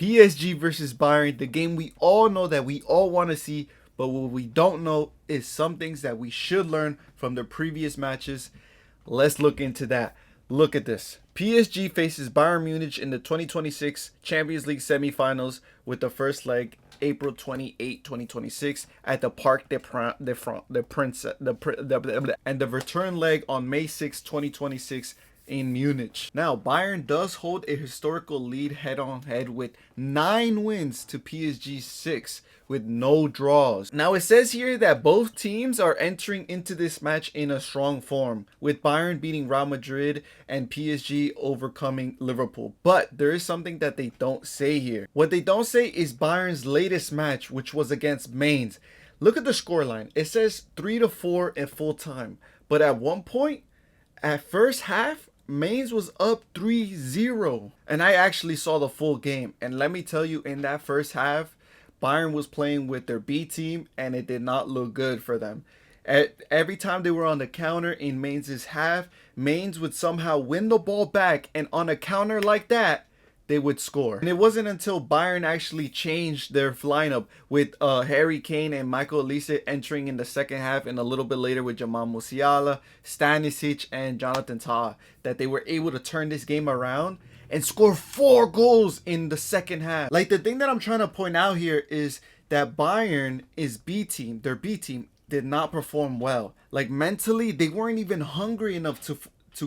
PSG versus Bayern, the game we all know that we all want to see, but what we don't know is some things that we should learn from the previous matches. Let's look into that. Look at this. PSG faces Bayern Munich in the 2026 Champions League semifinals with the first leg April 28, 2026 at the Parc des Princes, and the return leg on May 6, 2026 in Munich. Now, Bayern does hold a historical lead head-on-head with 9 wins to PSG's 6 with no draws. Now, it says here that both teams are entering into this match in a strong form, with Bayern beating Real Madrid and PSG overcoming Liverpool. But there is something that they don't say here. What they don't say is Bayern's latest match, which was against Mainz. Look at the scoreline. It says 3-4 at full time. But at one point, at first half, Mainz was up 3-0. And I actually saw the full game. And let me tell you, in that first half, Bayern was playing with their B team, and it did not look good for them. Every time they were on the counter in Mainz's half, Mainz would somehow win the ball back, and on a counter like that, they would score. And it wasn't until Bayern actually changed their lineup with Harry Kane and Michael Olise entering in the second half, and a little bit later with Jamal Musiala, Stanisic, and Jonathan Tah, that they were able to turn this game around and score 4 goals in the second half. Like, the thing that I'm trying to point out here is that Bayern is B team. Their B team did not perform well. Like, mentally, they weren't even hungry enough to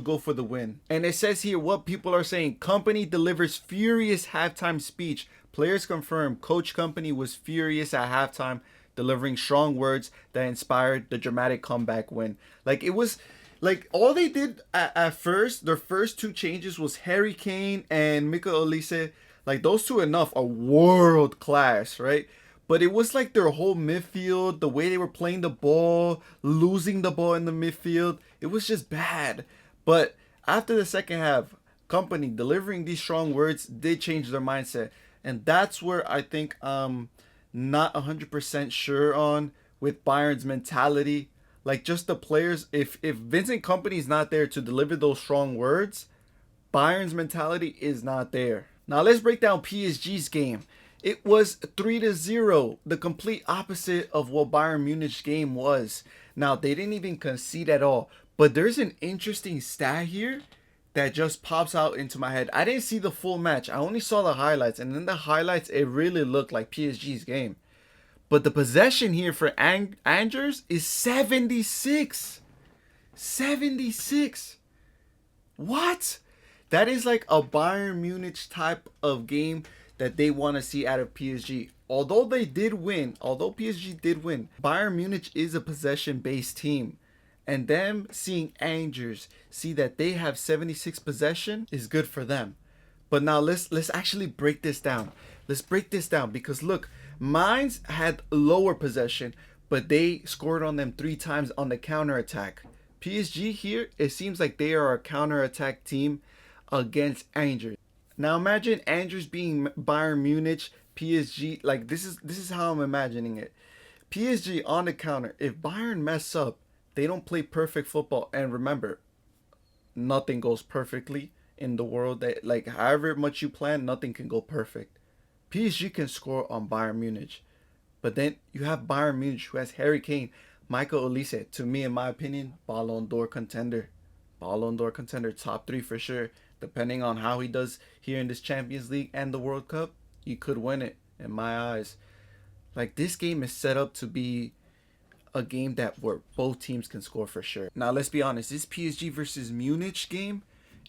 go for the win. And it says here what people are saying. Company delivers furious halftime speech. Players confirm Coach Company was furious at halftime, delivering strong words that inspired the dramatic comeback win. Like, it was like all they did at first, their first 2 changes was Harry Kane and Michael Olise. Like, those 2 enough are world class, right? But it was like their whole midfield, the way they were playing the ball, losing the ball in the midfield. It was just bad. But after the second half, Company delivering these strong words did change their mindset. And that's where I think I'm not 100% sure on with Bayern's mentality. Like, just the players, if Vincent Company's not there to deliver those strong words, Bayern's mentality is not there. Now let's break down PSG's game. It was 3-0, the complete opposite of what Bayern Munich's game was. Now, they didn't even concede at all. But there's an interesting stat here that just pops out into my head. I didn't see the full match. I only saw the highlights. And in the highlights, it really looked like PSG's game. But the possession here for Angers is 76. 76. What? That is like a Bayern Munich type of game that they want to see out of PSG. Although PSG did win, Bayern Munich is a possession-based team. And them seeing Angers see that they have 76 possession is good for them. But now let's actually break this down. Let's break this down because look, Mainz had lower possession, but they scored on them 3 times on the counter attack. PSG here, it seems like they are a counter attack team against Angers. Now imagine Angers being Bayern Munich, PSG. Like, this is how I'm imagining it. PSG on the counter. If Bayern mess up, they don't play perfect football. And remember, nothing goes perfectly in the world. That, like, however much you plan, nothing can go perfect. PSG can score on Bayern Munich. But then you have Bayern Munich who has Harry Kane, Michael Olise. To me, in my opinion, Ballon d'Or contender. Ballon d'Or contender, top 3 for sure. Depending on how he does here in this Champions League and the World Cup, he could win it in my eyes. Like, this game is set up to be a game that where both teams can score for sure. Now let's be honest, this PSG versus Munich game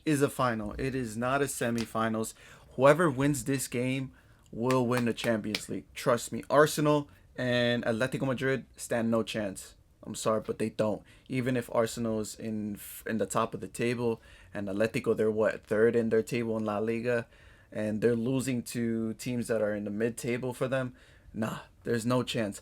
is a final. It is not a semifinals. Whoever wins this game will win the Champions League. Trust me. Arsenal and Atletico Madrid stand no chance. I'm sorry, but they don't. Even if Arsenal is in the top of the table and Atletico, they're what, 3rd in their table in La Liga, and they're losing to teams that are in the mid-table for them. Nah, there's no chance.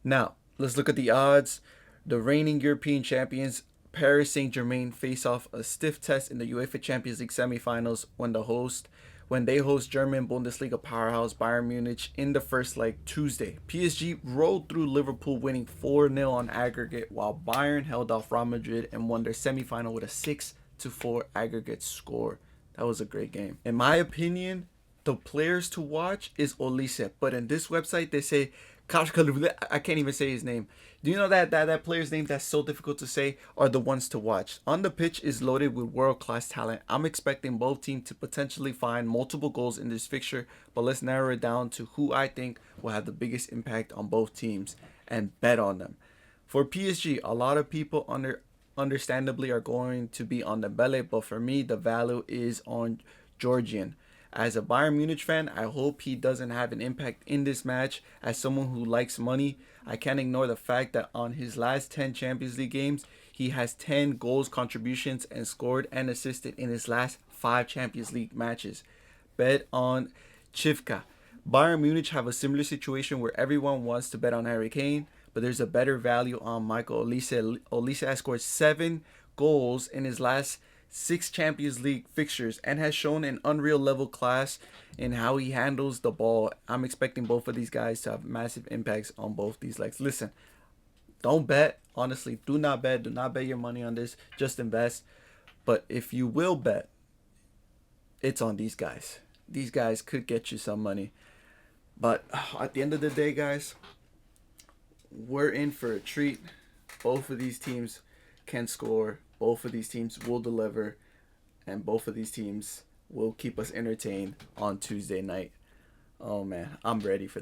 Now, let's look at the odds. The reigning European champions, Paris Saint-Germain, face off a stiff test in the UEFA Champions League semifinals when they host German Bundesliga powerhouse Bayern Munich in the first leg Tuesday. PSG rolled through Liverpool, winning 4-0 on aggregate, while Bayern held off Real Madrid and won their semifinal with a 6-4 aggregate score. That was a great game. In my opinion, the players to watch is Olise, but in this website they say I can't even say his name. Do you know that player's name that's so difficult to say are the ones to watch? On the pitch is loaded with world class talent. I'm expecting both teams to potentially find multiple goals in this fixture, but let's narrow it down to who I think will have the biggest impact on both teams and bet on them. For PSG, a lot of people understandably are going to be on the Dembele, but for me the value is on Georgian. As a Bayern Munich fan, I hope he doesn't have an impact in this match. As someone who likes money, I can't ignore the fact that on his last 10 Champions League games, he has 10 goals contributions and scored and assisted in his last 5 Champions League matches. Bet on Chivka. Bayern Munich have a similar situation where everyone wants to bet on Harry Kane, but there's a better value on Michael Olise. Olise has scored 7 goals in his last 6 Champions League fixtures and has shown an unreal level class in how he handles the ball. I'm expecting both of these guys to have massive impacts on both these legs. Listen, don't bet. Honestly, do not bet. Do not bet your money on this. Just invest. But if you will bet, it's on these guys. These guys could get you some money. But at the end of the day, guys, we're in for a treat. Both of these teams can score. Both of these teams will deliver. And both of these teams will keep us entertained on Tuesday night. Oh, man. I'm ready for this.